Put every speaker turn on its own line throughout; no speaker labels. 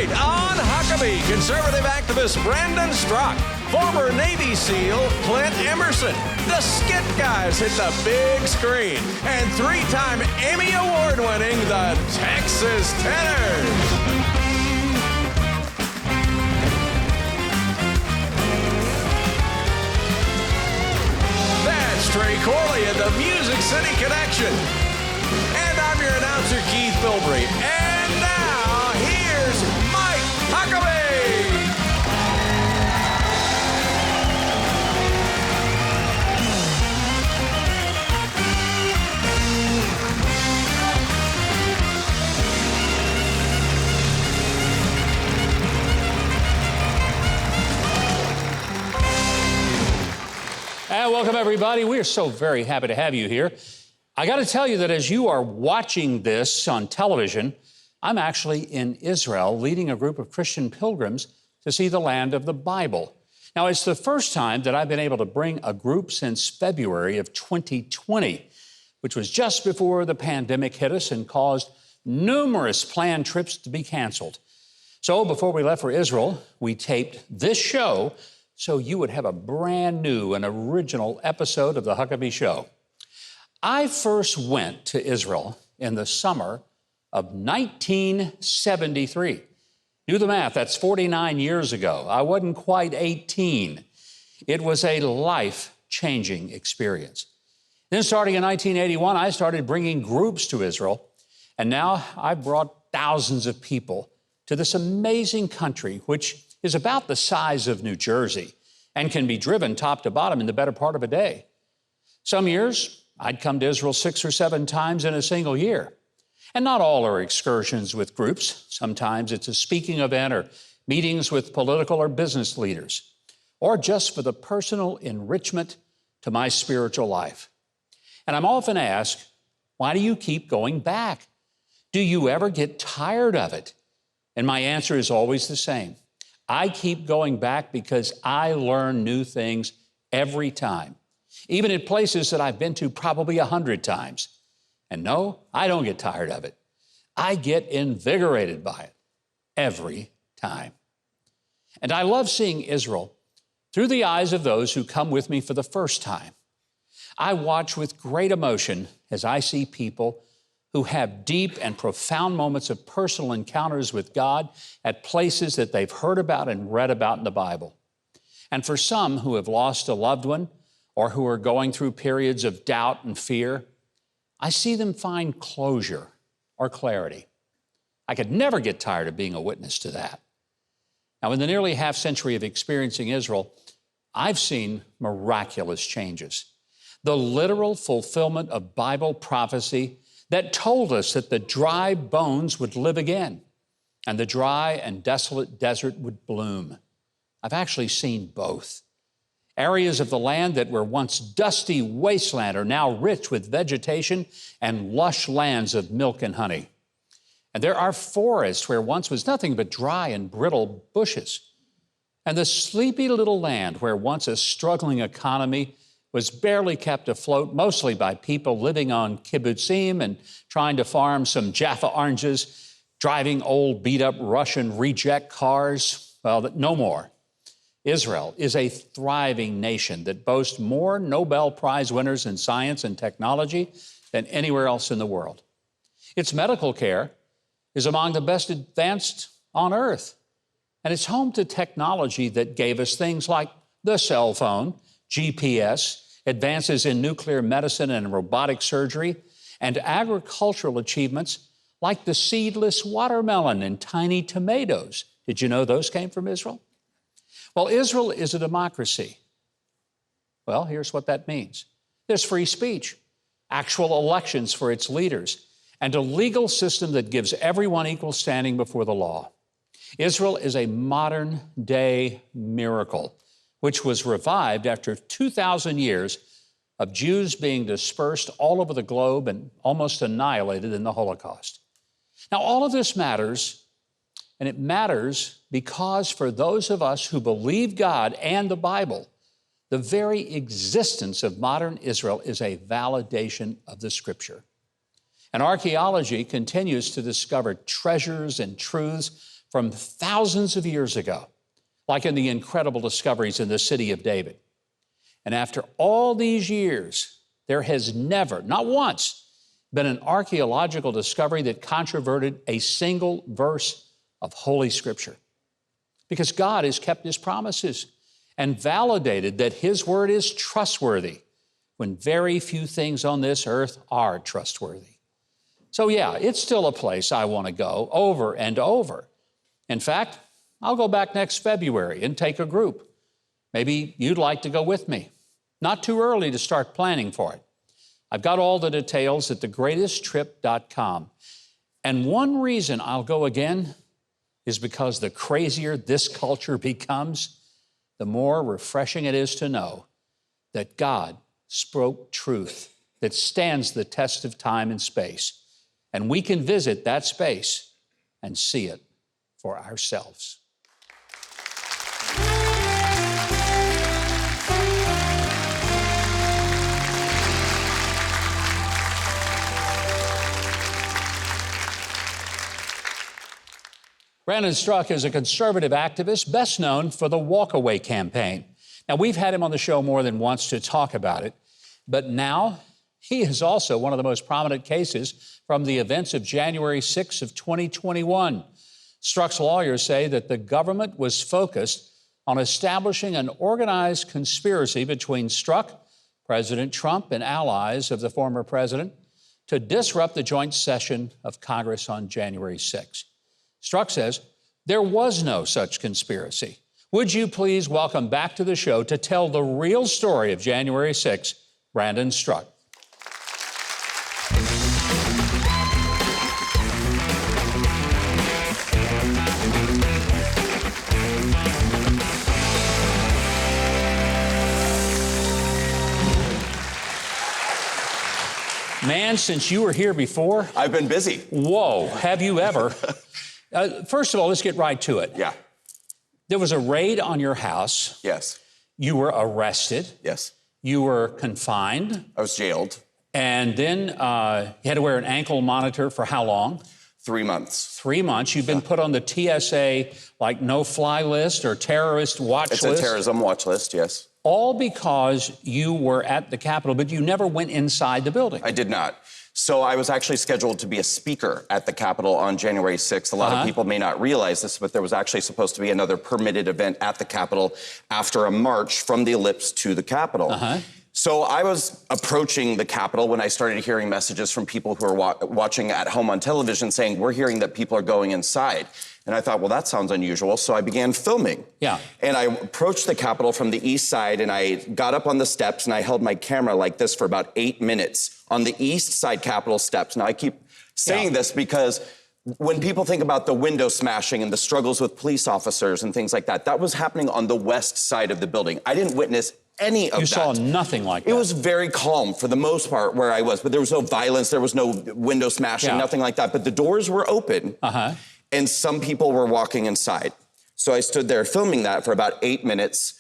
Tonight on Huckabee, conservative activist Brandon Straka, former Navy SEAL Clint Emerson, the Skit guys hit the big screen, and three-time Emmy Award-winning the Texas Tenors. That's Trey Corley at the Music City Connection. And I'm your announcer, Keith Bilbrey. And now, here's Mike Huckabee.
And welcome, everybody. We are so very happy to have you here. I got to tell you that as you are watching this on television, I'm actually in Israel leading a group of Christian pilgrims to see the land of the Bible. Now, it's the first time that I've been able to bring a group since February of 2020, which was just before the pandemic hit us and caused numerous planned trips to be canceled. So before we left for Israel, we taped this show so you would have a brand new and original episode of The Huckabee Show. I first went to Israel in the summer of 1973. Do the math, that's 49 years ago. I wasn't quite 18. It was a life-changing experience. Then starting in 1981, I started bringing groups to Israel, and now I've brought thousands of people to this amazing country, which is about the size of New Jersey and can be driven top to bottom in the better part of a day. Some years, I'd come to Israel 6 or 7 times in a single year. And not all are excursions with groups. Sometimes it's a speaking event or meetings with political or business leaders, or just for the personal enrichment to my spiritual life. And I'm often asked, why do you keep going back? Do you ever get tired of it? And my answer is always the same. I keep going back because I learn new things every time, even in places that I've been to probably 100 times. And no, I don't get tired of it. I get invigorated by it every time. And I love seeing Israel through the eyes of those who come with me for the first time. I watch with great emotion as I see people who have deep and profound moments of personal encounters with God at places that they've heard about and read about in the Bible. And for some who have lost a loved one or who are going through periods of doubt and fear, I see them find closure or clarity. I could never get tired of being a witness to that. Now, in the nearly half century of experiencing Israel, I've seen miraculous changes. The literal fulfillment of Bible prophecy that told us that the dry bones would live again and the dry and desolate desert would bloom. I've actually seen both. Areas of the land that were once dusty wasteland are now rich with vegetation and lush lands of milk and honey. And there are forests where once was nothing but dry and brittle bushes. And the sleepy little land where once a struggling economy was barely kept afloat, mostly by people living on kibbutzim and trying to farm some Jaffa oranges, driving old beat-up Russian reject cars. Well, no more. Israel is a thriving nation that boasts more Nobel Prize winners in science and technology than anywhere else in the world. Its medical care is among the best advanced on earth. And it's home to technology that gave us things like the cell phone, GPS, advances in nuclear medicine and robotic surgery, and agricultural achievements like the seedless watermelon and tiny tomatoes. Did you know those came from Israel? Well, Israel is a democracy. Well, here's what that means. There's free speech, actual elections for its leaders, and a legal system that gives everyone equal standing before the law. Israel is a modern-day miracle, which was revived after 2,000 years of Jews being dispersed all over the globe and almost annihilated in the Holocaust. Now, all of this matters, and it matters because for those of us who believe God and the Bible, the very existence of modern Israel is a validation of the Scripture. And archaeology continues to discover treasures and truths from thousands of years ago, like in the incredible discoveries in the city of David. And after all these years, there has never, not once, been an archaeological discovery that controverted a single verse of Holy Scripture. Because God has kept His promises and validated that His word is trustworthy when very few things on this earth are trustworthy. So yeah, it's still a place I want to go over and over. In fact, I'll go back next February and take a group. Maybe you'd like to go with me. Not too early to start planning for it. I've got all the details at thegreatesttrip.com. And one reason I'll go again is because the crazier this culture becomes, the more refreshing it is to know that God spoke truth that stands the test of time and space. And we can visit that space and see it for ourselves. Brandon Straka is a conservative activist, best known for the Walkaway campaign. Now, we've had him on the show more than once to talk about it, but now he is also one of the most prominent cases from the events of January 6th of 2021. Strzok's lawyers say that the government was focused on establishing an organized conspiracy between Strzok, President Trump, and allies of the former president to disrupt the joint session of Congress on January 6th. Strzok says there was no such conspiracy. Would you please welcome back to the show to tell the real story of January 6th, Brandon Strzok. Man, since you were here before...
I've been busy.
Whoa, have you ever? First of all, let's get right to it.
Yeah.
There was a raid on your house.
Yes.
You were arrested.
Yes.
You were confined.
I was jailed.
And then you had to wear an ankle monitor for how long?
3 months.
3 months. You've been put on the TSA, like, no-fly list or terrorist watch list.
It's a terrorism watch list, yes.
All because you were at the Capitol, but you never went inside the building.
I did not. So I was actually scheduled to be a speaker at the Capitol on January 6th. A lot of people may not realize this, but there was actually supposed to be another permitted event at the Capitol after a march from the Ellipse to the Capitol. So I was approaching the Capitol when I started hearing messages from people who are watching at home on television saying, we're hearing that people are going inside. And I thought, well, that sounds unusual. So I began filming.
Yeah.
And I approached the Capitol from the east side, and I got up on the steps, and I held my camera like this for about 8 minutes on the east side Capitol steps. Now, I keep saying this because when people think about the window smashing and the struggles with police officers and things like that, that was happening on the west side of the building. I didn't witness any of that.
You saw nothing like that.
It was very calm for the most part where I was, but there was no violence, there was no window smashing, nothing like that. But the doors were open, and some people were walking inside. So I stood there filming that for about 8 minutes,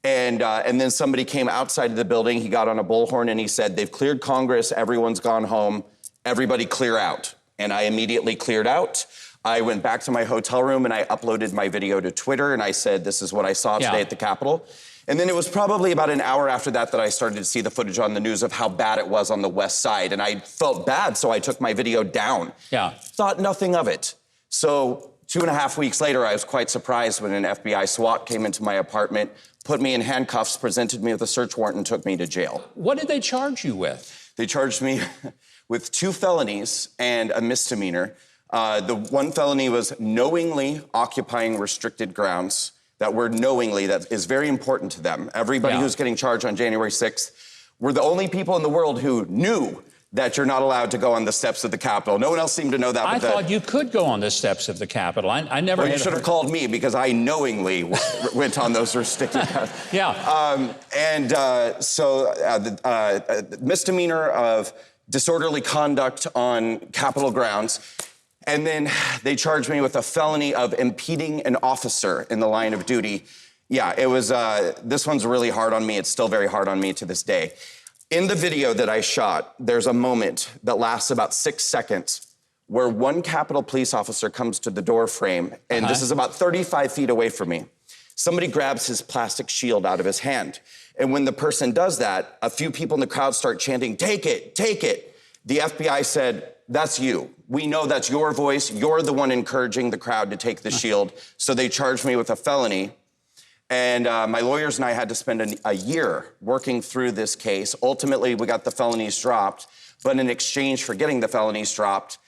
and then somebody came outside of the building. He got on a bullhorn and he said, they've cleared Congress, everyone's gone home, everybody clear out. And I immediately cleared out. I went back to my hotel room and I uploaded my video to Twitter, and I said, this is what I saw today at the Capitol. And then it was probably about an hour after that that I started to see the footage on the news of how bad it was on the west side. And I felt bad, so I took my video down. Thought nothing of it. So 2.5 weeks later, I was quite surprised when an FBI SWAT came into my apartment, put me in handcuffs, presented me with a search warrant, and took me to jail.
What did they charge you with?
They charged me with 2 felonies and a misdemeanor. The one felony was knowingly occupying restricted grounds. That word knowingly, that is very important to them. Everybody who's getting charged on January 6th, we're the only people in the world who knew that you're not allowed to go on the steps of the Capitol. No one else seemed to know that.
I thought you could go on the steps of the Capitol. I never.
Well, you should have called me because I knowingly went on those restricted. Misdemeanor of disorderly conduct on Capitol grounds. And then they charged me with a felony of impeding an officer in the line of duty. Yeah, it was, this one's really hard on me. It's still very hard on me to this day. In the video that I shot, there's a moment that lasts about 6 seconds where one Capitol police officer comes to the door frame, and this is about 35 feet away from me. Somebody grabs his plastic shield out of his hand. And when the person does that, a few people in the crowd start chanting, "Take it, take it." The FBI said, "That's you. We know that's your voice. You're the one encouraging the crowd to take the shield." So they charged me with a felony. And my lawyers and I had to spend a year working through this case. Ultimately, we got the felonies dropped. But in exchange for getting the felonies dropped,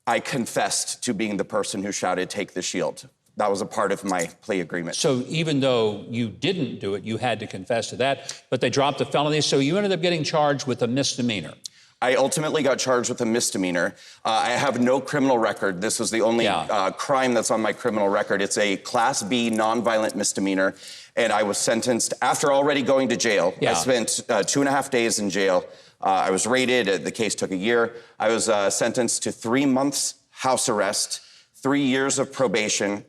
I confessed to being the person who shouted, "Take the shield." That was a part of my plea agreement.
So even though you didn't do it, you had to confess to that, but they dropped the felony, so you ended up getting charged with a misdemeanor.
I ultimately got charged with a misdemeanor. I have no criminal record. This was the only crime that's on my criminal record. It's a Class B nonviolent misdemeanor, and I was sentenced after already going to jail. I spent 2.5 days in jail. I was raided. The case took a year. I was sentenced to 3 months house arrest, 3 years of probation,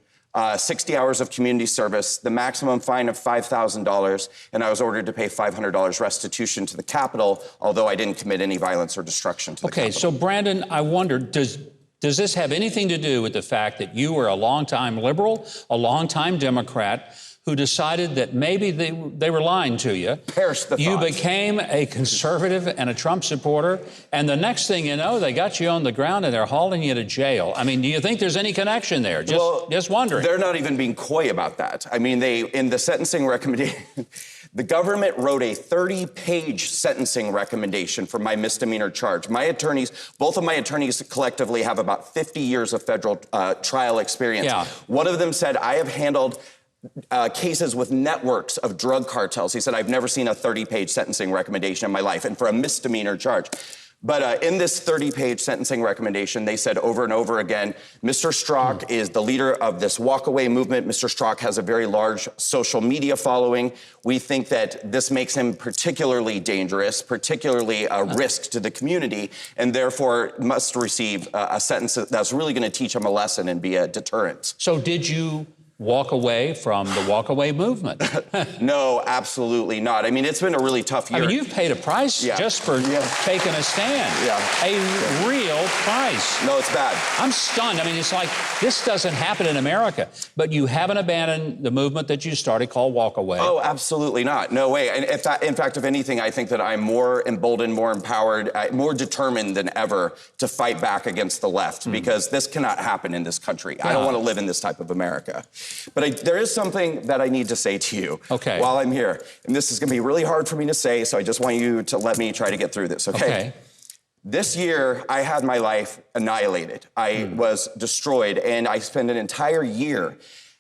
60 hours of community service, the maximum fine of $5,000, and I was ordered to pay $500 restitution to the Capitol, although I didn't commit any violence or destruction to the Capitol.
Okay, so Brandon, I wonder, does this have anything to do with the fact that you were a longtime liberal, a longtime Democrat, who decided that maybe they were lying to you?
Perish the thought.
You became a conservative and a Trump supporter, and the next thing you know, they got you on the ground and they're hauling you to jail. I mean, do you think there's any connection there? Just wondering.
They're not even being coy about that. I mean, in the sentencing recommendation, the government wrote a 30-page sentencing recommendation for my misdemeanor charge. My attorneys, both of my attorneys collectively have about 50 years of federal trial experience. One of them said, "I have handled cases with networks of drug cartels." He said, "I've never seen a 30-page sentencing recommendation in my life," and for a misdemeanor charge. But in this 30-page sentencing recommendation, they said over and over again, Mr. Straka is the leader of this walkaway movement. Mr. Straka has a very large social media following. We think that this makes him particularly dangerous, particularly a risk to the community, and therefore must receive a sentence that's really going to teach him a lesson and be a deterrent.
So did you walk away from the walkaway movement?
No, absolutely not. I mean, it's been a really tough year.
I mean, you've paid a price just for taking a stand. A real price.
No, it's bad.
I'm stunned. I mean, it's like, this doesn't happen in America. But you haven't abandoned the movement that you started called Walkaway.
Oh, absolutely not. No way. And in fact, if anything, I think that I'm more emboldened, more empowered, more determined than ever to fight back against the left, because this cannot happen in this country. I don't want to live in this type of America. But there is something that I need to say to you while I'm here. And this is going to be really hard for me to say, so I just want you to let me try to get through this, okay? This year, I had my life annihilated. I was destroyed, and I spent an entire year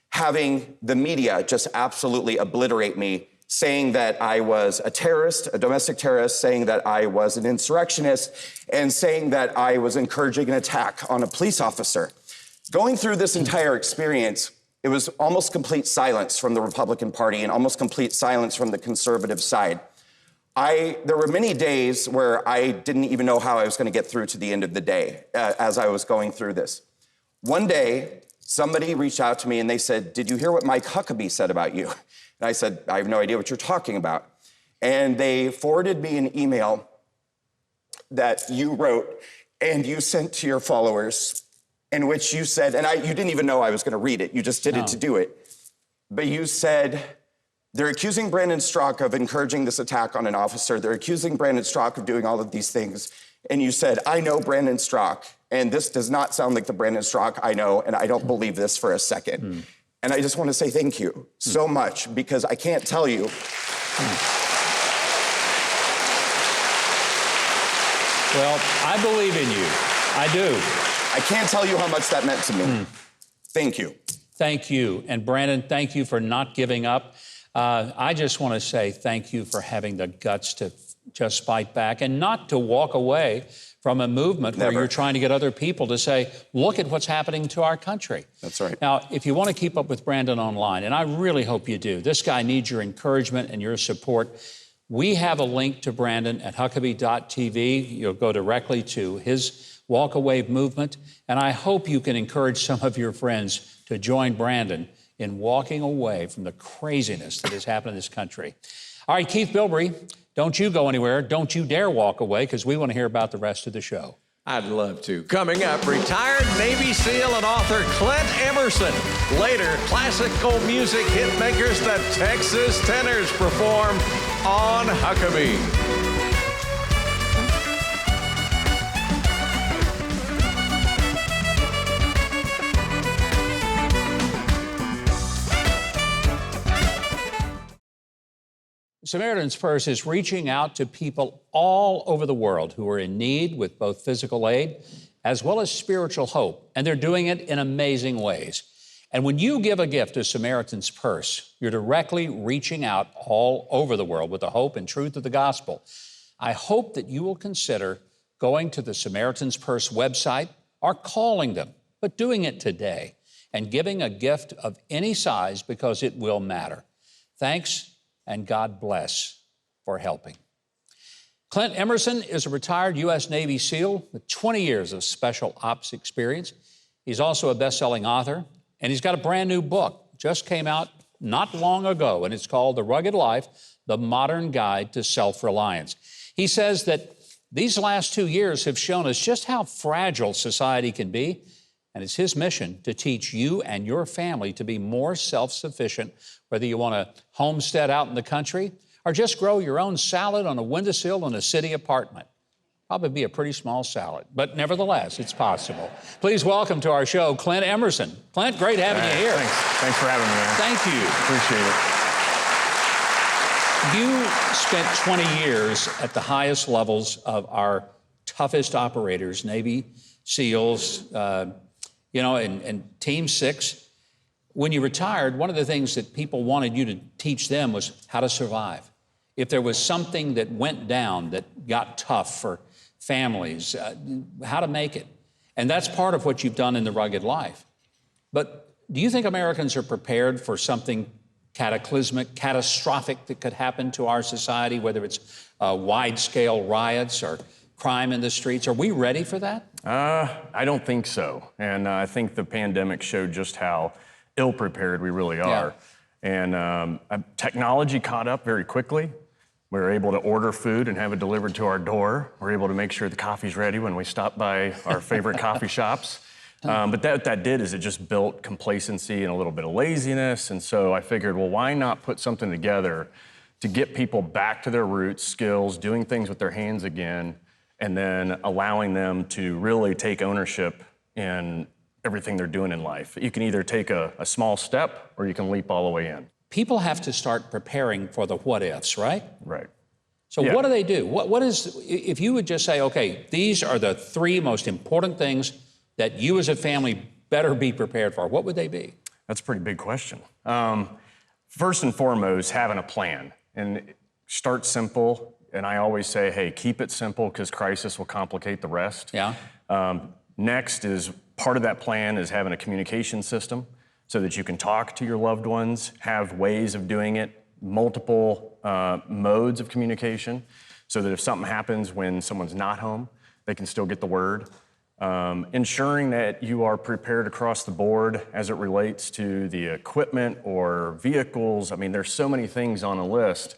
having the media just absolutely obliterate me, saying that I was a terrorist, a domestic terrorist, saying that I was an insurrectionist, and saying that I was encouraging an attack on a police officer. Going through this entire experience, it was almost complete silence from the Republican Party and almost complete silence from the conservative side. There were many days where I didn't even know how I was going to get through to the end of the day as I was going through this. One day, somebody reached out to me and they said, "Did you hear what Mike Huckabee said about you?" And I said, "I have no idea what you're talking about." And they forwarded me an email that you wrote and you sent to your followers, in which you said, and you didn't even know I was going to read it. You just did it to do it. But you said, "They're accusing Brandon Straka of encouraging this attack on an officer. They're accusing Brandon Straka of doing all of these things." And you said, "I know Brandon Straka, and this does not sound like the Brandon Straka I know, and I don't believe this for a second." And I just want to say thank you so much, because I can't tell you.
Well, I believe in you. I do.
I can't tell you how much that meant to me. Thank you.
Thank you. And Brandon, thank you for not giving up. I just want to say thank you for having the guts to just fight back and not to walk away from a movement where you're trying to get other people to say, look at what's happening to our country.
That's right.
Now, if you want to keep up with Brandon online, and I really hope you do, this guy needs your encouragement and your support. We have a link to Brandon at Huckabee.tv. You'll go directly to his Walkaway movement, and I hope you can encourage some of your friends to join Brandon in walking away from the craziness that has happened in this country. All right, Keith Bilbrey, don't you go anywhere. Don't you dare walk away, because we want to hear about the rest of the show.
I'd love to. Coming up, retired Navy SEAL and author Clint Emerson. Later, classical music hit makers the Texas Tenors perform on Huckabee.
Samaritan's Purse is reaching out to people all over the world who are in need with both physical aid as well as spiritual hope, and they're doing it in amazing ways. And when you give a gift to Samaritan's Purse, you're directly reaching out all over the world with the hope and truth of the gospel. I hope that you will consider going to the Samaritan's Purse website or calling them, but doing it today and giving a gift of any size because it will matter. Thanks, and God bless for helping. Clint Emerson is a retired U.S. Navy SEAL with 20 years of special ops experience. He's also a best-selling author, and he's got a brand new book, just came out not long ago, and it's called The Rugged Life, The Modern Guide to Self-Reliance. He says that these last 2 years have shown us just how fragile society can be, and it's his mission to teach you and your family to be more self-sufficient, whether you want to homestead out in the country or just grow your own salad on a windowsill in a city apartment. Probably be a pretty small salad, but nevertheless, it's possible. Please welcome to our show, Clint Emerson. Clint, great having you here.
Thanks for having me, man.
Thank you.
Appreciate it.
You spent 20 years at the highest levels of our toughest operators, Navy SEALs, and Team 6. When you retired, one of the things that people wanted you to teach them was how to survive. If there was something that went down that got tough for families, how to make it. And that's part of what you've done in The Rugged Life. But do you think Americans are prepared for something cataclysmic, catastrophic that could happen to our society, whether it's wide-scale riots or crime in the streets? Are we ready for that?
I don't think so. And I think the pandemic showed just how ill-prepared we really are. Yeah. And technology caught up very quickly. We were able to order food and have it delivered to our door. We're able to make sure the coffee's ready when we stop by our favorite coffee shops. But what that did is it just built complacency and a little bit of laziness. And so I figured, well, why not put something together to get people back to their roots, skills, doing things with their hands again, and then allowing them to really take ownership in everything they're doing in life. You can either take a small step or you can leap all the way in.
People have to start preparing for the what-ifs, right?
Right.
So what do they do? What is, if you would just say, okay, these are the 3 most important things that you as a family better be prepared for, what would they be?
That's a pretty big question. First and foremost, having a plan. And start simple. And I always say, hey, keep it simple because crisis will complicate the rest.
Yeah.
Next is part of that plan is having a communication system so that you can talk to your loved ones, have ways of doing it, multiple modes of communication, so that if something happens when someone's not home, they can still get the word. Ensuring that you are prepared across the board as it relates to the equipment or vehicles. I mean, there's so many things on a list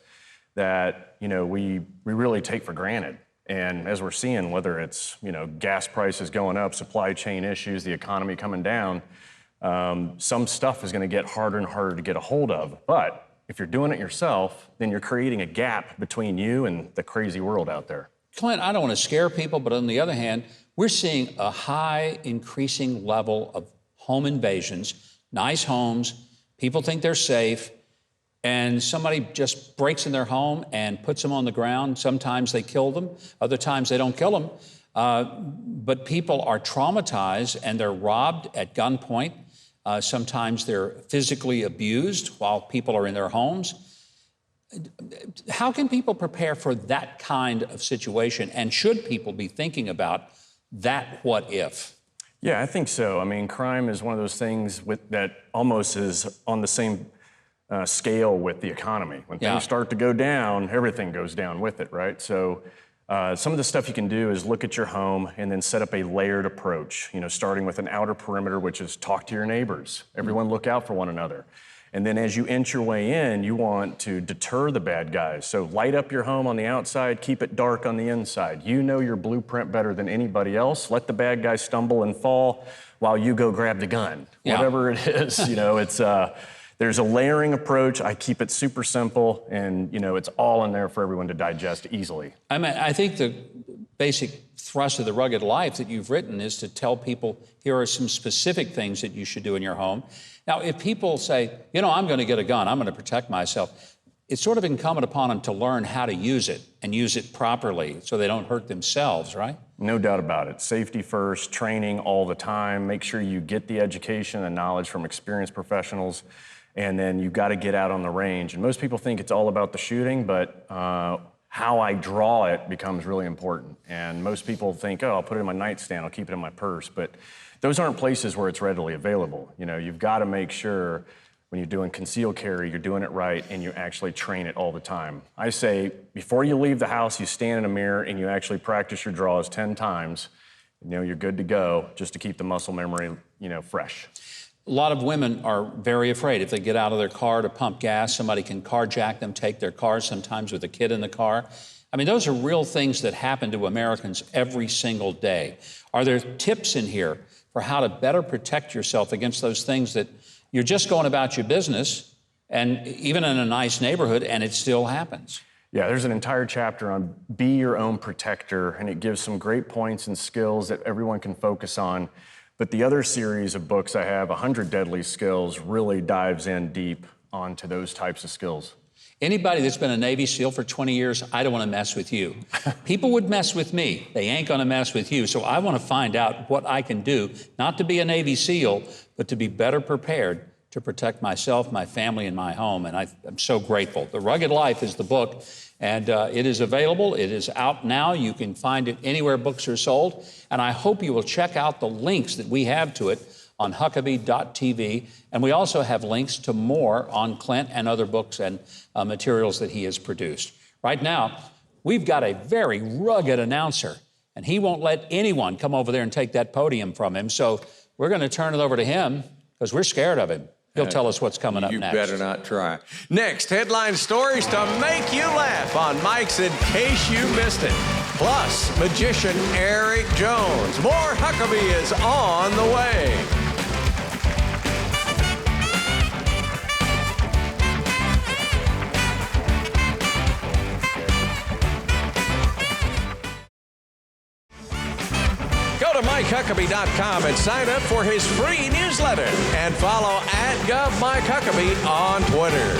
that, we really take for granted. And as we're seeing, whether it's, gas prices going up, supply chain issues, the economy coming down, some stuff is going to get harder and harder to get a hold of. But if you're doing it yourself, then you're creating a gap between you and the crazy world out there.
Clint, I don't want to scare people, but on the other hand, we're seeing a high increasing level of home invasions, nice homes, people think they're safe, and somebody just breaks in their home and puts them on the ground. Sometimes they kill them, other times they don't kill them. But people are traumatized and they're robbed at gunpoint. Sometimes they're physically abused while people are in their homes. How can people prepare for that kind of situation? And should people be thinking about that what if?
Yeah, I think so. I mean, crime is one of those things that almost is on the same scale with the economy. When things start to go down, everything goes down with it, right? So some of the stuff you can do is look at your home and then set up a layered approach, starting with an outer perimeter, which is talk to your neighbors. Everyone look out for one another. And then as you inch your way in, you want to deter the bad guys. So light up your home on the outside, keep it dark on the inside. You know your blueprint better than anybody else. Let the bad guys stumble and fall while you go grab the gun. Yeah. Whatever it is, you know, it's there's a layering approach. I keep it super simple, and you know, it's all in there for everyone to digest easily.
I mean, I think the basic thrust of the Rugged Life that you've written is to tell people, here are some specific things that you should do in your home. Now, if people say, you know, I'm going to get a gun, I'm going to protect myself, it's sort of incumbent upon them to learn how to use it and use it properly so they don't hurt themselves, right?
No doubt about it. Safety first, training all the time. Make sure you get the education and knowledge from experienced professionals, and then you've got to get out on the range. And most people think it's all about the shooting, but how I draw it becomes really important. And most people think, oh, I'll put it in my nightstand, I'll keep it in my purse. But those aren't places where it's readily available. You know, you've got to make sure when you're doing concealed carry, you're doing it right and you actually train it all the time. I say, before you leave the house, you stand in a mirror and you actually practice your draws 10 times. You know, you're good to go, just to keep the muscle memory, you know, fresh.
A lot of women are very afraid if they get out of their car to pump gas, somebody can carjack them, take their car, sometimes with a kid in the car. I mean, those are real things that happen to Americans every single day. Are there tips in here for how to better protect yourself against those things that you're just going about your business, and even in a nice neighborhood, and it still happens?
Yeah, there's an entire chapter on be your own protector, and it gives some great points and skills that everyone can focus on. But the other series of books I have, 100 Deadly Skills, really dives in deep onto those types of skills.
Anybody that's been a Navy SEAL for 20 years, I don't want to mess with you. People would mess with me. They ain't going to mess with you. So I want to find out what I can do, not to be a Navy SEAL, but to be better prepared to protect myself, my family, and my home. And I'm so grateful. The Rugged Life is the book, and it is available. It is out now. You can find it anywhere books are sold. And I hope you will check out the links that we have to it on Huckabee.tv. And we also have links to more on Clint and other books and materials that he has produced. Right now, we've got a very rugged announcer, and he won't let anyone come over there and take that podium from him. So we're going to turn it over to him because we're scared of him. He'll tell us what's coming up next.
You better not try. Next, headline stories to make you laugh on Mike's In Case You Missed It. Plus, magician Eric Jones. More Huckabee is on the way. Go to MikeHuckabee.com and sign up for his free newsletter and follow @GovMikeHuckabee on Twitter.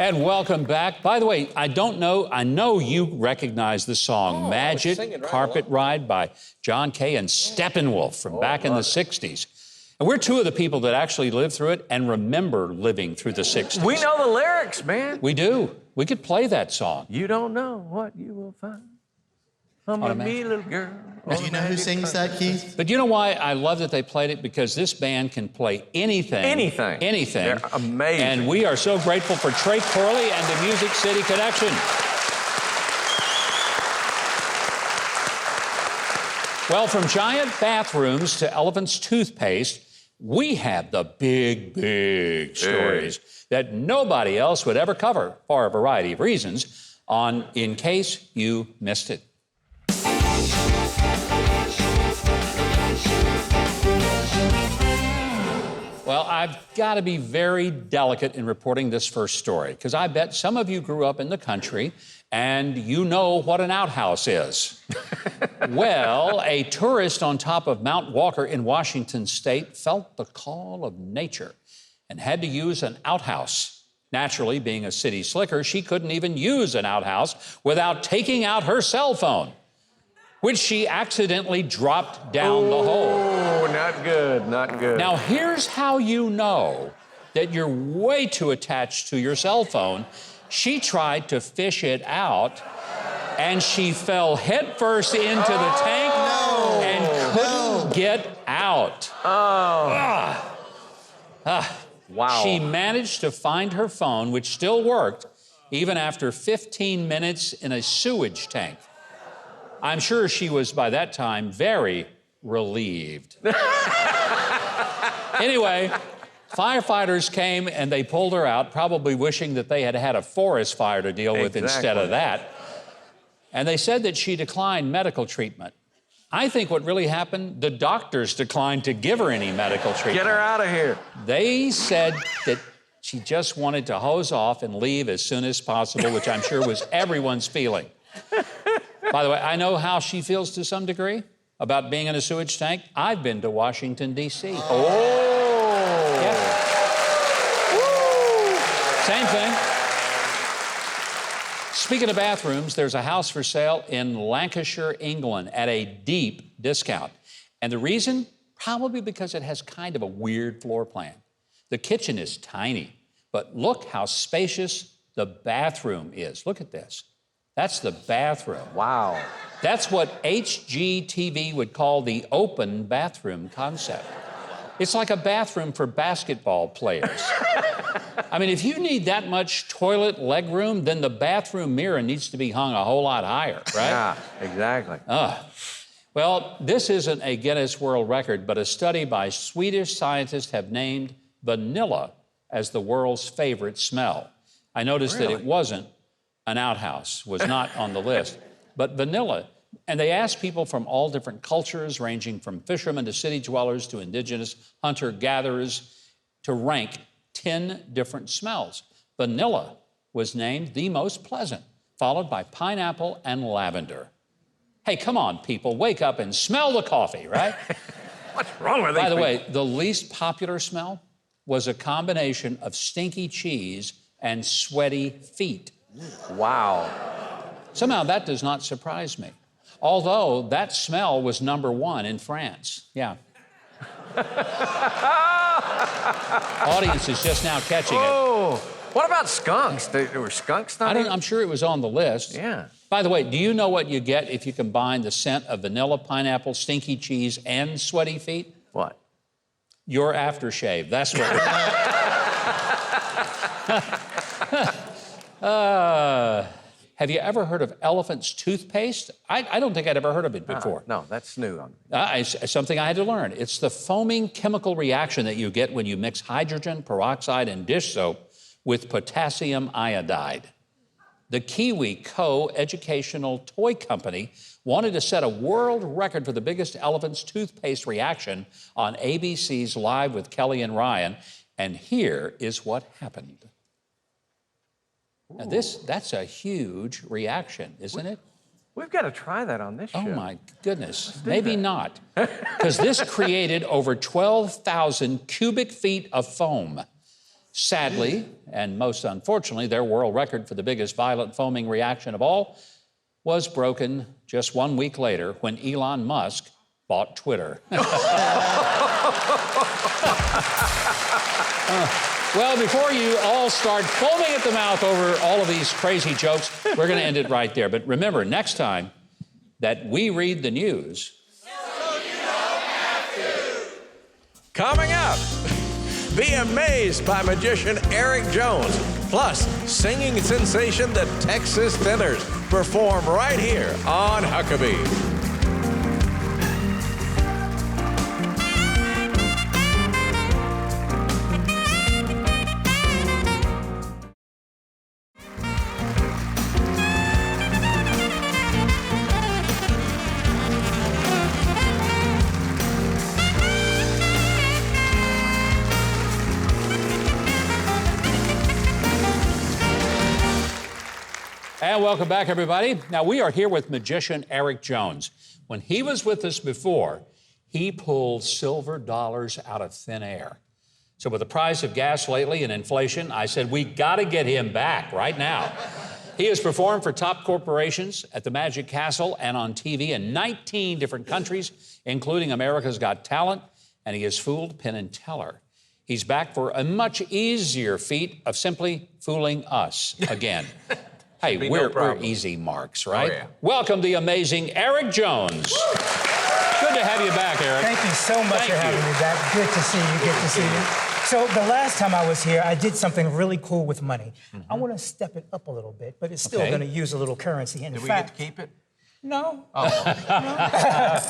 And welcome back. By the way, I know you recognize the song Magic Carpet Ride by John Kay and Steppenwolf from back in the 60s. And we're two of the people that actually lived through it and remember living through the 60s.
We know the lyrics, man.
We do. We could play that song.
You don't know what you will find. I'm a me little girl.
Do you know who sings that, Keith?
But you know why I love that they played it? Because this band can play anything.
Anything.
Anything.
They're amazing.
And we are so grateful for Trey Corley and the Music City Connection. Well, from giant bathrooms to elephant's toothpaste, we have the big stories that nobody else would ever cover for a variety of reasons on In Case You Missed It. Well, I've got to be very delicate in reporting this first story, because I bet some of you grew up in the country and you know what an outhouse is. Well, a tourist on top of Mount Walker in Washington State felt the call of nature and had to use an outhouse. Naturally, being a city slicker, she couldn't even use an outhouse without taking out her cell phone, which she accidentally dropped down the hole.
Oh, not good, not good.
Now, here's how you know that you're way too attached to your cell phone. She tried to fish it out, and she fell headfirst into the tank and couldn't get out.
Wow.
She managed to find her phone, which still worked, even after 15 minutes in a sewage tank. I'm sure she was, by that time, very relieved. Anyway, firefighters came and they pulled her out, probably wishing that they had had a forest fire to deal with instead of that. And they said that she declined medical treatment. I think what really happened, the doctors declined to give her any medical treatment.
Get her out of here.
They said that she just wanted to hose off and leave as soon as possible, which I'm sure was everyone's feeling. By the way, I know how she feels to some degree about being in a sewage tank. I've been to Washington, D.C.
Oh.
Yeah. Woo. Same thing. Speaking of bathrooms, there's a house for sale in Lancashire, England at a deep discount. And the reason? Probably because it has kind of a weird floor plan. The kitchen is tiny, but look how spacious the bathroom is. Look at this. That's the bathroom.
Wow.
That's what HGTV would call the open bathroom concept. It's like a bathroom for basketball players. I mean, if you need that much toilet leg room, then the bathroom mirror needs to be hung a whole lot higher, right?
Yeah, exactly.
Well, this isn't a Guinness World Record, but a study by Swedish scientists have named vanilla as the world's favorite smell. I noticed that it wasn't an outhouse, was not on the list, but vanilla. And they asked people from all different cultures, ranging from fishermen to city dwellers to indigenous hunter-gatherers, to rank 10 different smells. Vanilla was named the most pleasant, followed by pineapple and lavender. Hey, come on, people, wake up and smell the coffee, right?
What's wrong with these
By the
people?
way, the least popular smell was a combination of stinky cheese and sweaty feet.
Wow.
Somehow that does not surprise me. Although that smell was #1 in France. Yeah. Audience is just now catching it.
Oh, what about skunks? There were skunks not
I'm sure it was on the list.
Yeah.
By the way, do you know what you get if you combine the scent of vanilla, pineapple, stinky cheese, and sweaty feet?
What?
Your aftershave. That's what. Have you ever heard of elephant's toothpaste? I don't think I'd ever heard of it before.
No, that's new on me.
It's something I had to learn. It's the foaming chemical reaction that you get when you mix hydrogen peroxide and dish soap with potassium iodide. The Kiwi Co-Educational Toy Company wanted to set a world record for the biggest elephant's toothpaste reaction on ABC's Live with Kelly and Ryan, and here is what happened. Now that's a huge reaction, isn't it?
We've got to try that on this show.
Oh my goodness, maybe not. Because this created over 12,000 cubic feet of foam. Sadly, and most unfortunately, their world record for the biggest violent foaming reaction of all was broken just 1 week later when Elon Musk bought Twitter. Well, before you all start foaming at the mouth over all of these crazy jokes, we're going to end it right there. But remember, next time that we read the news...
So you don't have to. Coming up, be amazed by magician Eric Jones, plus singing sensation the Texas Tenors perform right here on Huckabee.
And welcome back, everybody. Now, we are here with magician Eric Jones. When he was with us before, he pulled silver dollars out of thin air. So with the price of gas lately and inflation, I said, we got to get him back right now. He has performed for top corporations at the Magic Castle and on TV in 19 different countries, including America's Got Talent, and he has fooled Penn and Teller. He's back for a much easier feat of simply fooling us again. Hey, we're easy marks, right?
Oh, yeah.
Welcome the amazing Eric Jones. Good to have you back, Eric.
Thank you so much for having me back. Good to see you. Good to see you. So the last time I was here, I did something really cool with money. I want to step it up a little bit, but it's still going to use a little currency. And
Did we get to keep it?
No. No.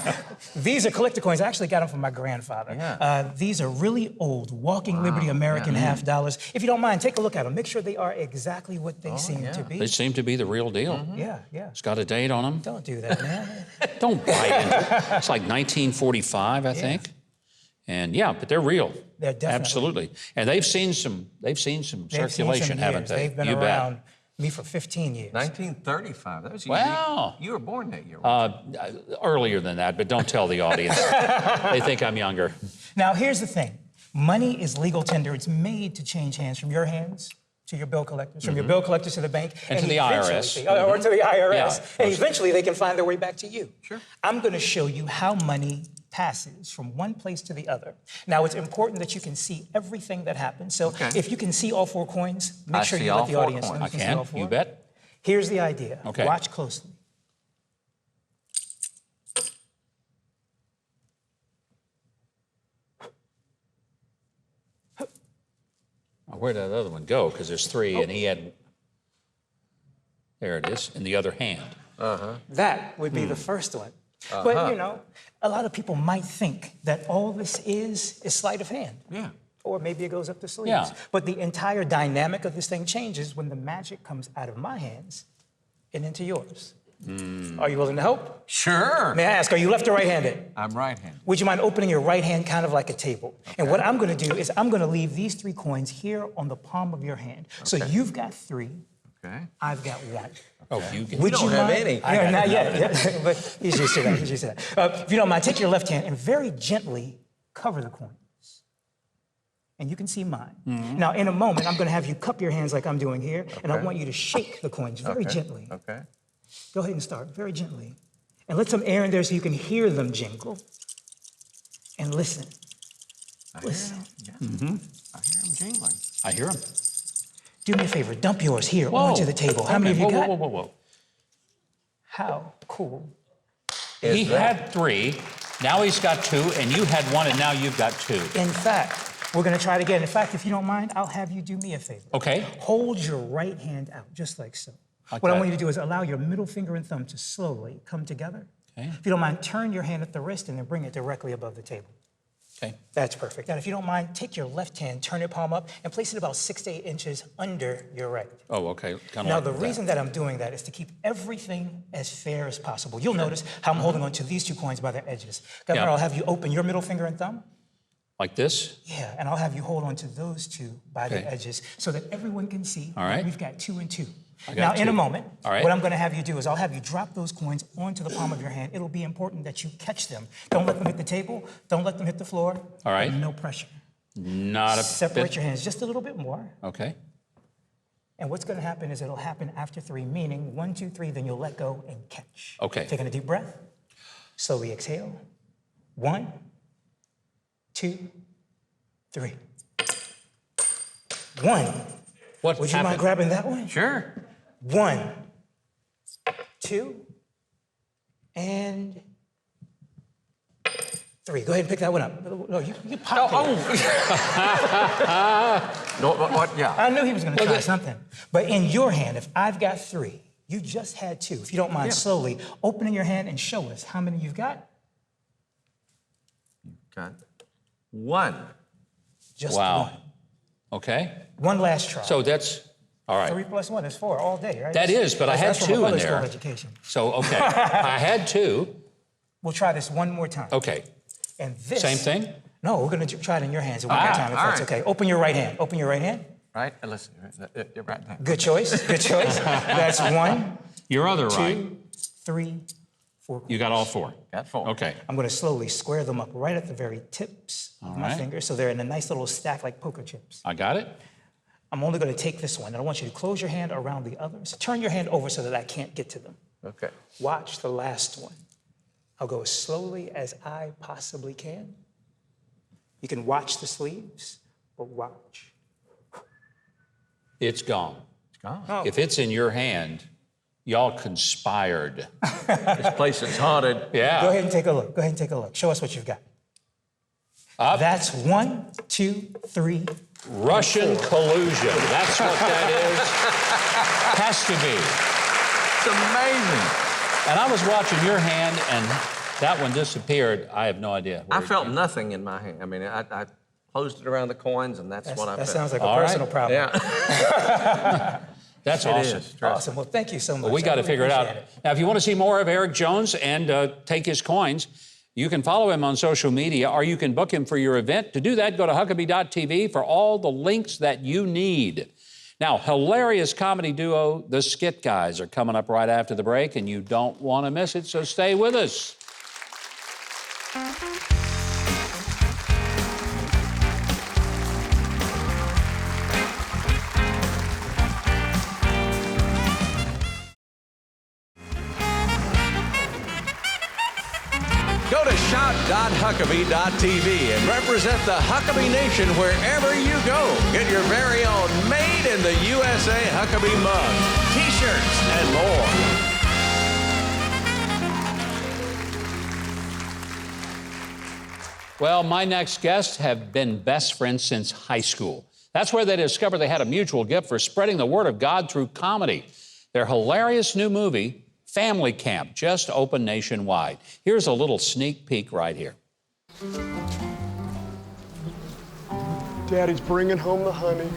These are collector coins. I actually got them from my grandfather.
Yeah.
These are really old Walking Liberty American half dollars. If you don't mind, take a look at them. Make sure they are exactly what they seem to be.
They seem to be the real deal.
Yeah, yeah.
It's got a date on them.
Don't do that, man.
Don't bite into it. It's like 1945, I think. And yeah, but they're real.
They're definitely.
Absolutely. And they've seen some circulation, haven't they?
They've been around me for 15 years.
1935. That was
Wow.
You were born that year.
Earlier than that, but don't tell the audience. They think I'm younger.
Now, here's the thing. Money is legal tender. It's made to change hands from your hands to your bill collectors, from your bill collectors to the bank.
And to the IRS.
Or to the IRS.
Yeah.
And eventually they can find their way back to you.
Sure.
I'm going to show you how money passes from one place to the other. Now, it's important that you can see everything that happens. So if you can see all 4 coins, make sure you let the audience know you
I
can see all
can,
4.
you bet.
Here's the idea.
Okay.
Watch closely.
Where'd that other one go? Because there's 3, and he had... There it is, in the other hand.
That would be the first one. But, you know, a lot of people might think that all this is sleight of hand.
Yeah.
Or maybe it goes up the sleeves.
Yeah.
But the entire dynamic of this thing changes when the magic comes out of my hands and into yours. Are you willing to help?
Sure.
May I ask, are you left or right-handed?
I'm right-handed.
Would you mind opening your right hand kind of like a table? And what I'm going to do is I'm going to leave these 3 coins here on the palm of your hand. So you've got 3.
Okay.
I've got 1.
Oh, you get...
Would
don't
you
have
mind?
any.
Yeah, not yet. Yeah. But he's used to that. He's used to that. If you don't mind, take your left hand and very gently cover the coins. And you can see mine. Now, in a moment, I'm going to have you cup your hands like I'm doing here, and I want you to shake the coins very gently.
Okay.
Go ahead and start very gently. And let some air in there so you can hear them jingle. And listen. Listen.
I hear them jingling.
I hear him.
Do me a favor, dump yours here onto the table. How many have you got?
Whoa.
How cool.
He had 3, now he's got 2, and you had 1, and now you've got 2.
In fact, we're going to try it again. In fact, if you don't mind, I'll have you do me a favor.
Okay.
Hold your right hand out, just like so.
Like
what I
that.
want you to do is allow your middle finger and thumb to slowly come together.
Okay.
If you don't mind, turn your hand at the wrist and then bring it directly above the table.
Okay.
That's perfect. And if you don't mind, take your left hand, turn your palm up, and place it about 6 to 8 inches under your right.
Oh, okay. Kind of
Now,
like
the
that.
reason that I'm doing that is to keep everything as fair as possible. You'll notice how I'm holding on to these 2 coins by their edges. Governor,
Yeah.
I'll have you open your middle finger and thumb.
Like this?
Yeah, and I'll have you hold on to those 2 by their
Okay.
edges so that everyone can see
All right.
we've got 2 and 2.
I
Now,
got
in
2.
a moment,
All right.
what I'm going to have you do is I'll have you drop those coins onto the palm of your hand. It'll be important that you catch them. Don't let them hit the table. Don't let them hit the floor.
All right.
No pressure.
Not a
Separate
bit.
your hands just a little bit more.
Okay.
And what's going to happen is it'll happen after 3, meaning 1, 2, 3, then you'll let go and catch.
Okay.
Taking a deep breath. Slowly exhale. 1, 2, 3. 1.
What
Would you
happened?
mind grabbing that one?
Sure.
1, 2, and 3. Go ahead and pick that one up. No, you popped it.
No, what? Yeah.
I knew he was going to try something. But in your hand, if I've got 3, you just had 2. If you don't mind slowly opening your hand and show us how many you've got.
Got 1.
Just
Wow.
1.
Okay.
One last try.
So that's... All right.
3 plus 1 is 4 all day, right?
That is, but I had
That's from a
2 in
public school
there.
education.
So, okay. I had 2.
We'll try this one more time.
Okay.
And this...
Same thing?
No, we're going to try it in your hands one more time, if
all
that's
right.
okay. Open your right hand. Open your right hand.
Right? Listen. You're right there.
Good choice. Good choice. That's 1,
Your other
2,
right.
3, 4.
You got all 4.
Got 4.
Okay.
I'm going to slowly square them up right at the very tips of my
right.
fingers so they're in a nice little stack like poker chips.
I got it.
I'm only going to take this one, and I want you to close your hand around the others. Turn your hand over so that I can't get to them.
Okay.
Watch the last one. I'll go as slowly as I possibly can. You can watch the sleeves, but watch.
It's gone.
It's gone.
Oh.
If it's in your hand, y'all conspired.
This place is haunted.
Yeah.
Go ahead and take a look. Go ahead and take a look. Show us what you've got.
Up.
That's 1, 2, 3.
Russian collusion. That's what that is. Has to be.
It's amazing.
And I was watching your hand, and that one disappeared. I have no idea.
I felt nothing in my hand. I mean, I closed it around the coins, and that's what I felt.
That sounds like a personal problem.
Yeah.
That's awesome.
Awesome. Well, thank you so much.
Well, we got to figure it out. Now, if you want to see more of Eric Jones and take his coins, you can follow him on social media, or you can book him for your event. To do that, go to Huckabee.tv for all the links that you need. Now, hilarious comedy duo, the Skit Guys, are coming up right after the break, and you don't want to miss it, so stay with us.
Go to shop.huckabee.tv and represent the Huckabee Nation wherever you go. Get your very own Made in the USA Huckabee mug, t-shirts, and more.
Well, my next guests have been best friends since high school. That's where they discovered they had a mutual gift for spreading the word of God through comedy. Their hilarious new movie, Family Camp, just opened nationwide. Here's a little sneak peek right here.
Daddy's bringing home the honey.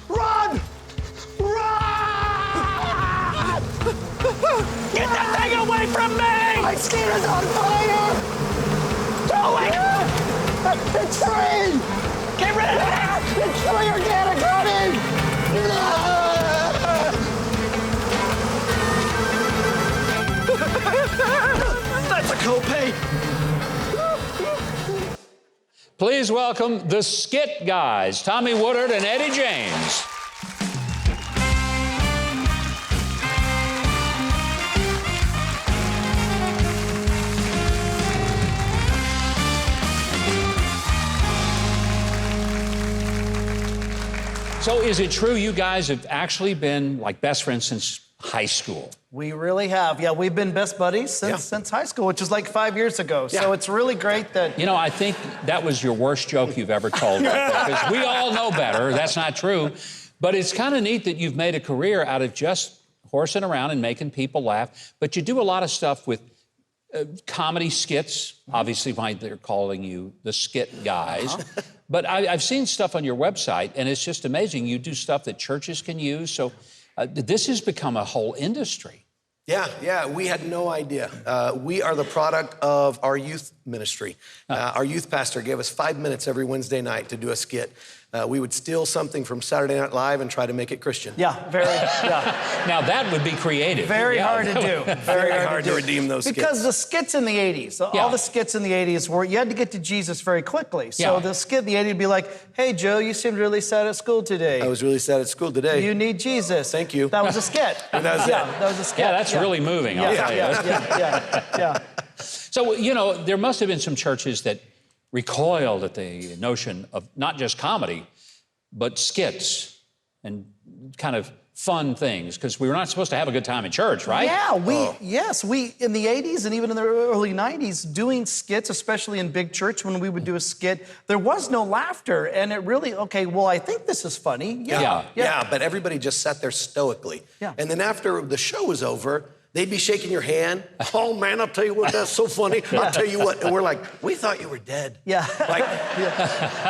Run! Run! Get that thing away from me! My skin is on fire! The tree! Get rid of it! The tree organic honey! That's a copay!
Please welcome the Skit Guys, Tommy Woodard and Eddie James. So is it true you guys have actually been like best friends since high school?
We really have. Yeah, we've been best buddies since high school, which is like 5 years ago. So it's really great that...
You know, I think that was your worst joke you've ever told, because we all know better. That's not true. But it's kind of neat that you've made a career out of just horsing around and making people laugh. But you do a lot of stuff with comedy skits, obviously why they're calling you the Skit Guys. But I've seen stuff on your website, and it's just amazing. You do stuff that churches can use. So this has become a whole industry.
Yeah, we had no idea. We are the product of our youth ministry. Our youth pastor gave us 5 minutes every Wednesday night to do a skit. We would steal something from Saturday Night Live and try to make it Christian.
Yeah.
Now that would be creative.
Very hard to do.
Very hard to redeem those skits.
Because the skits in the 80s, all the skits in the 80s were, you had to get to Jesus very quickly. So the skit in the 80s would be like, hey, Joe, you seemed really sad at school today.
I was really sad at school today.
You need Jesus.
Thank you.
That was a skit.
And that was
that was a skit.
Yeah, that's really moving, I'll tell you.
Yeah.
So, you know, there must have been some churches that recoiled at the notion of not just comedy, but skits and kind of fun things, because we were not supposed to have a good time in church, right?
Yeah, we in the 80s and even in the early 90s, doing skits, especially in big church, when we would do a skit, there was no laughter, and it really, I think this is funny.
Yeah, but everybody just sat there stoically.
Yeah.
And then after the show was over, they'd be shaking your hand. Oh, man, I'll tell you what, that's so funny. I'll tell you what. And we're like, we thought you were dead.
Yeah.
Like,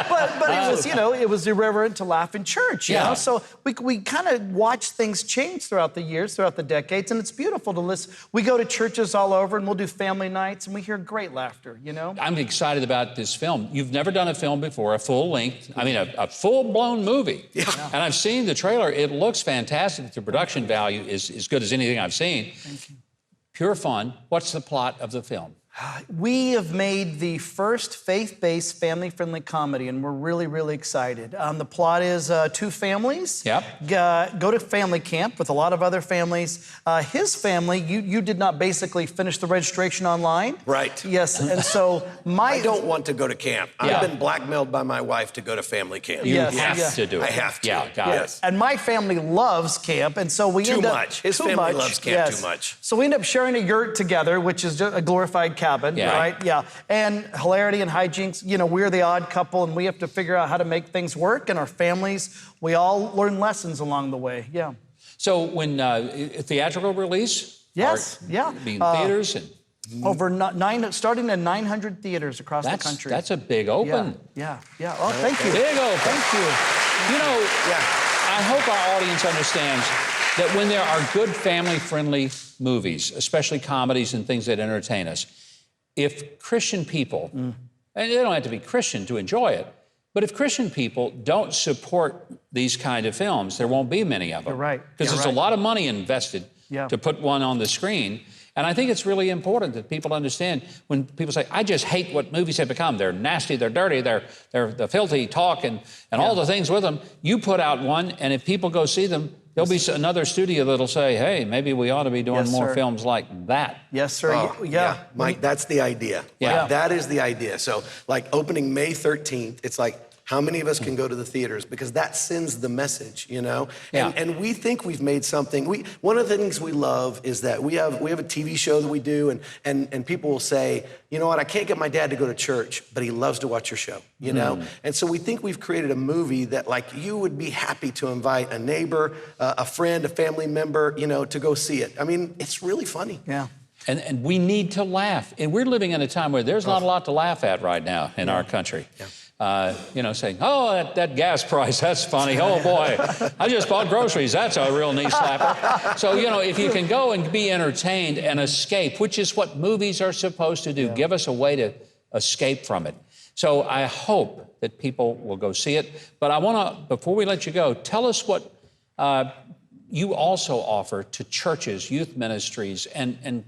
But it was, it was irreverent to laugh in church, you know? So we kind of watch things change throughout the years, throughout the decades, and it's beautiful to listen. We go to churches all over, and we'll do family nights, and we hear great laughter, you know?
I'm excited about this film. You've never done a film before, a full-length, a full-blown movie.
Yeah.
And I've seen the trailer. It looks fantastic. The production value is as good as anything I've seen. Pure fun. What's the plot of the film?
We have made the first faith-based, family-friendly comedy, and we're really, really excited. The plot is two families go to family camp with a lot of other families. His family, you did not basically finish the registration online.
Right.
Yes, and so
I don't want to go to camp. I've been blackmailed by my wife to go to family camp.
You have to do it.
I have to.
Yeah, got it.
And my family loves camp, and so we
His family loves camp too much.
So we end up sharing a yurt together, which is just a glorified cabin. cabin, right? Yeah. And hilarity and hijinks, you know, we're the odd couple and we have to figure out how to make things work, and our families, we all learn lessons along the way, yeah.
So when theatrical release?
Yes, yeah.
Being theaters and...
Over starting in 900 theaters across the country.
That's a big open.
Yeah. Oh, thank you.
Big open.
Thank you.
You know, I hope our audience understands that when there are good family-friendly movies, especially comedies and things that entertain us, if Christian people, and they don't have to be Christian to enjoy it, but if Christian people don't support these kind of films, there won't be many of them.
You're right.
Because there's a lot of money invested to put one on the screen. And I think it's really important that people understand when people say, I just hate what movies have become. They're nasty, they're dirty, they're the filthy talk and all the things with them. You put out one, and if people go see them, there'll be another studio that'll say, hey, maybe we ought to be doing more films like that.
Yes, sir. Yeah.
Mike, that's the idea.
Yeah.
Like, that is the idea. So, like, opening May 13th, it's like, how many of us can go to the theaters? Because that sends the message, you know? And we think we've made something. One of the things we love is that we have a TV show that we do, and people will say, you know what, I can't get my dad to go to church, but he loves to watch your show, you know? And so we think we've created a movie that, like, you would be happy to invite a neighbor, a friend, a family member, you know, to go see it. I mean, it's really funny.
Yeah.
And we need to laugh. And we're living in a time where there's not a lot to laugh at right now in our country. You know, saying, oh, that gas price, that's funny. Oh, boy, I just bought groceries. That's a real knee slapper. So, you know, if you can go and be entertained and escape, which is what movies are supposed to do, give us a way to escape from it. So I hope that people will go see it. But I want to, before we let you go, tell us what you also offer to churches, youth ministries, and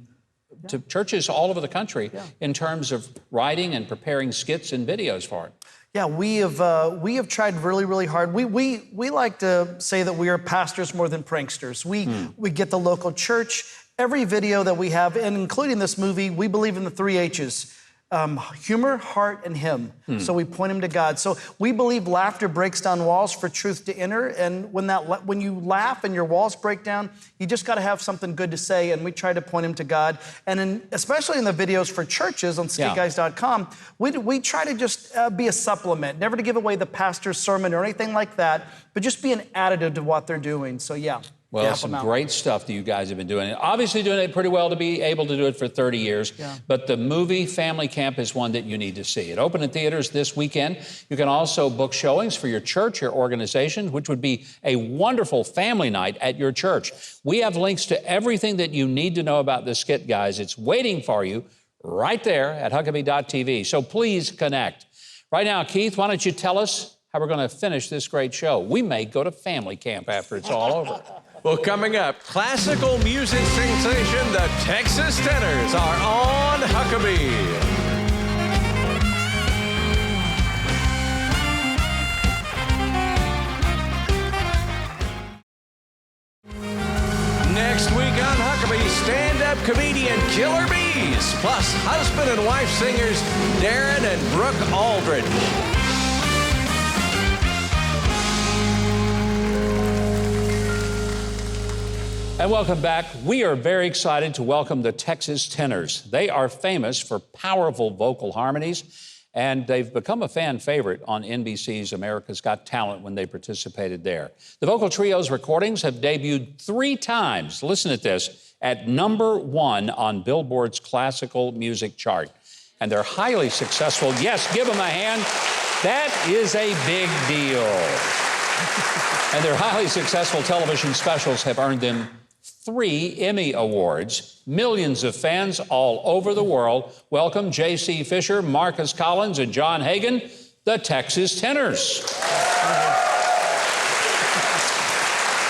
to churches all over the country in terms of writing and preparing skits and videos for it.
Yeah, we have tried really, really hard. We like to say that we are pastors more than pranksters. We get the local church. Every video that we have, and including this movie, we believe in the 3 H's. Humor, heart, and hymn. So we point him to God. So we believe laughter breaks down walls for truth to enter. And when you laugh and your walls break down, you just got to have something good to say. And we try to point him to God. And especially in the videos for churches on skitguys.com, we try to just be a supplement, never to give away the pastor's sermon or anything like that, but just be an additive to what they're doing. So
Well, some great stuff that you guys have been doing. Obviously doing it pretty well to be able to do it for 30 years. But the movie Family Camp is one that you need to see. It opened in theaters this weekend. You can also book showings for your church, your organization, which would be a wonderful family night at your church. We have links to everything that you need to know about the Skit Guys. It's waiting for you right there at Huckabee.tv. So please connect. Right now, Keith, why don't you tell us how we're going to finish this great show? We may go to family camp after it's all over.
Well, coming up, classical music sensation, the Texas Tenors are on Huckabee. Next week on Huckabee, stand-up comedian Killer Bees, plus husband and wife singers Darren and Brooke Aldridge.
And welcome back. We are very excited to welcome the Texas Tenors. They are famous for powerful vocal harmonies, and they've become a fan favorite on NBC's America's Got Talent when they participated there. The vocal trio's recordings have debuted 3 times, listen to this, at #1 on Billboard's classical music chart. And they're highly successful. Yes, give them a hand. That is a big deal. And their highly successful television specials have earned them 3 Emmy Awards. Millions of fans all over the world welcome J.C. Fisher, Marcus Collins, and John Hagen, the Texas Tenors.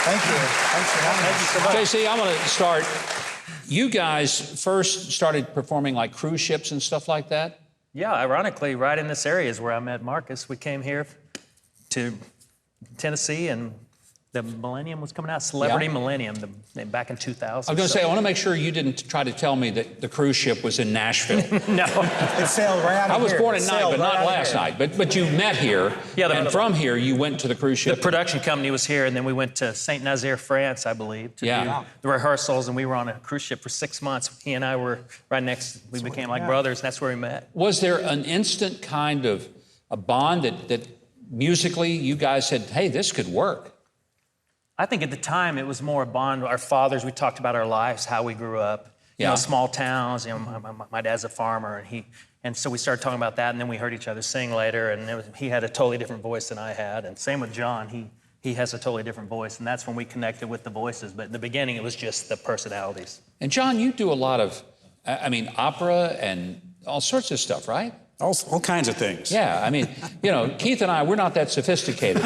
Thank you. Thanks for having us.
So J.C., I'm going to start. You guys first started performing like cruise ships and stuff like that?
Yeah, ironically, right in this area is where I met Marcus. We came here to Tennessee and the Millennium was coming out, Celebrity Millennium, back in 2000.
I was going to say, I want to make sure you didn't try to tell me that the cruise ship was in Nashville.
No.
It sailed right out of here.
I was born at night, but not last night. But you met here, and from here you went to the cruise ship.
The production company was here, and then we went to Saint Nazaire, France, I believe, to do the rehearsals, and we were on a cruise ship for 6 months. He and I were right next. We became like brothers, and that's where we met.
Was there an instant kind of a bond that musically you guys said, hey, this could work?
I think at the time it was more a bond. Our fathers, we talked about our lives, how we grew up, you know, small towns. You know, my dad's a farmer, and so we started talking about that, and then we heard each other sing later, and he had a totally different voice than I had, and same with John. He has a totally different voice, and that's when we connected with the voices. But in the beginning, it was just the personalities.
And John, you do a lot of, I mean, opera and all sorts of stuff, right?
All kinds of things.
Yeah, I mean, you know, Keith and I, we're not that sophisticated.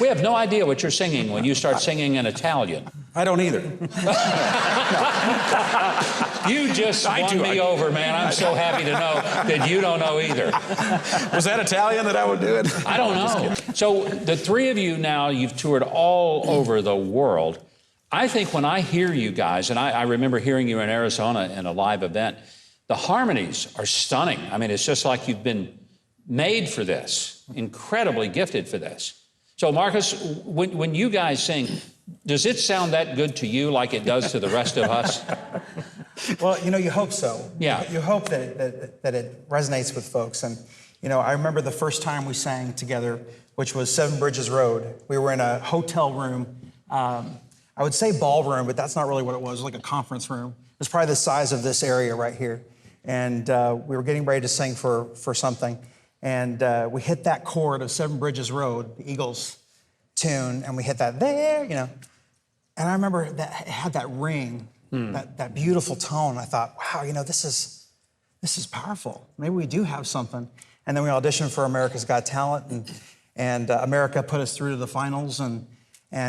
We have no idea what you're singing when you start singing in Italian.
I don't either.
You just won me over, man. I'm so happy to know that you don't know either.
Was that Italian that I would do it?
I don't know. So the three of you now, you've toured all over the world. I think when I hear you guys, and I remember hearing you in Arizona in a live event, the harmonies are stunning. I mean, it's just like you've been made for this, incredibly gifted for this. So, Marcus, when you guys sing, does it sound that good to you like it does to the rest of us?
Well, you know, you hope so.
Yeah.
You hope that it resonates with folks. And, you know, I remember the first time we sang together, which was Seven Bridges Road. We were in a hotel room. I would say ballroom, but that's not really what it was. It was like a conference room. It was probably the size of this area right here. And we were getting ready to sing for something. And we hit that chord of Seven Bridges Road, the Eagles tune, and we hit that there, you know. And I remember that it had that ring, that beautiful tone. I thought, wow, you know, this is powerful. Maybe we do have something. And then we auditioned for America's Got Talent, and America put us through to the finals, and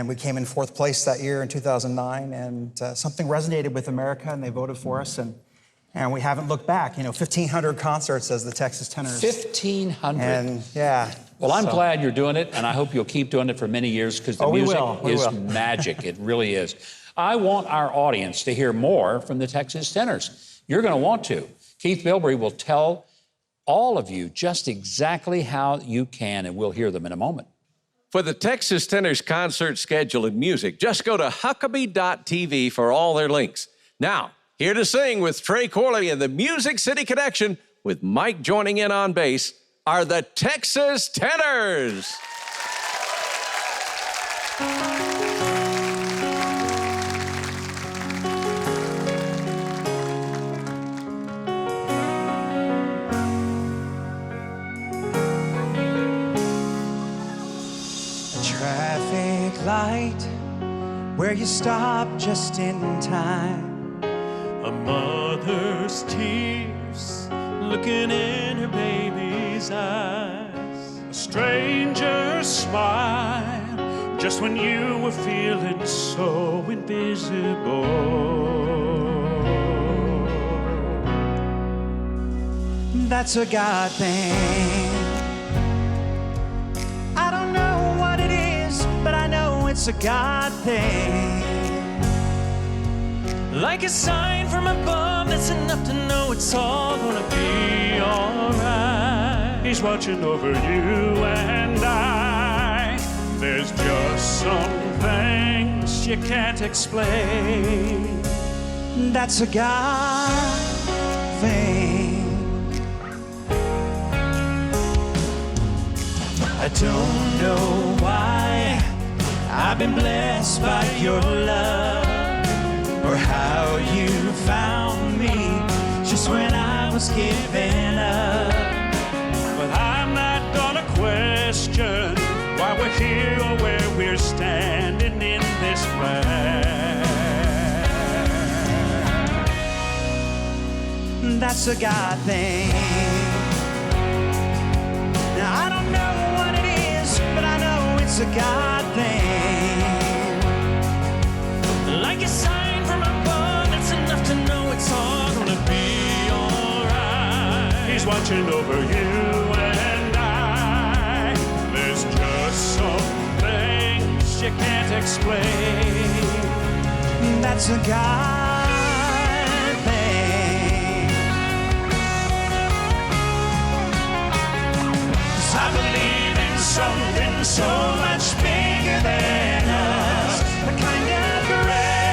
we came in 4th place that year in 2009, and something resonated with America, and they voted for us, and we haven't looked back. You know, 1,500 concerts as the Texas Tenors.
1,500.
And yeah.
Well, I'm glad you're doing it, and I hope you'll keep doing it for many years because the music is magic. It really is. I want our audience to hear more from the Texas Tenors. You're going to want to. Keith Bilbrey will tell all of you just exactly how you can, and we'll hear them in a moment.
For the Texas Tenors concert schedule and music, just go to Huckabee.tv for all their links. Now, here to sing with Trey Corley and the Music City Connection, with Mike joining in on bass, are the Texas Tenors.
Traffic light where you stop just in time. A mother's tears looking in her baby's eyes. A stranger's smile just when you were feeling so invisible. That's a God thing. I don't know what it is, but I know it's a God thing. Like a sign from above that's enough to know it's all gonna be alright. He's watching over you and I. There's just some things you can't explain. That's a God thing. I don't know why I've been blessed by your love, or how you found me just when I was giving up. But I'm not gonna question why we're here or where we're standing in this way. That's a God thing. Now I don't know what it is, but I know it's a God thing. Like a sign from above, it's enough to know it's all gonna be alright. He's watching over you and I. There's just some things you can't explain. That's a God thing. 'Cause I believe in something so much bigger than us. A kind of grace,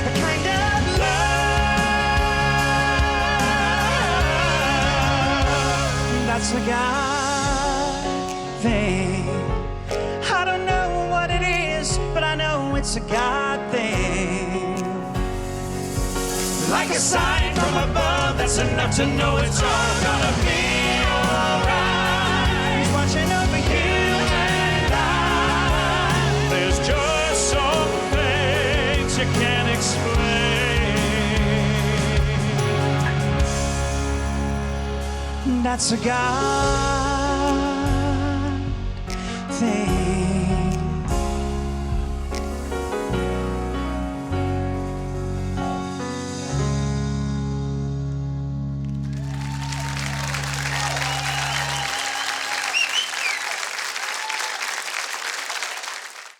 a kind of love. That's a God thing. I don't know what it is, but I know it's a God thing. Like a sign from above, that's enough to know it's all gonna be alright. He's watching over you and I. There's just some things you can't explain. That's a God thing.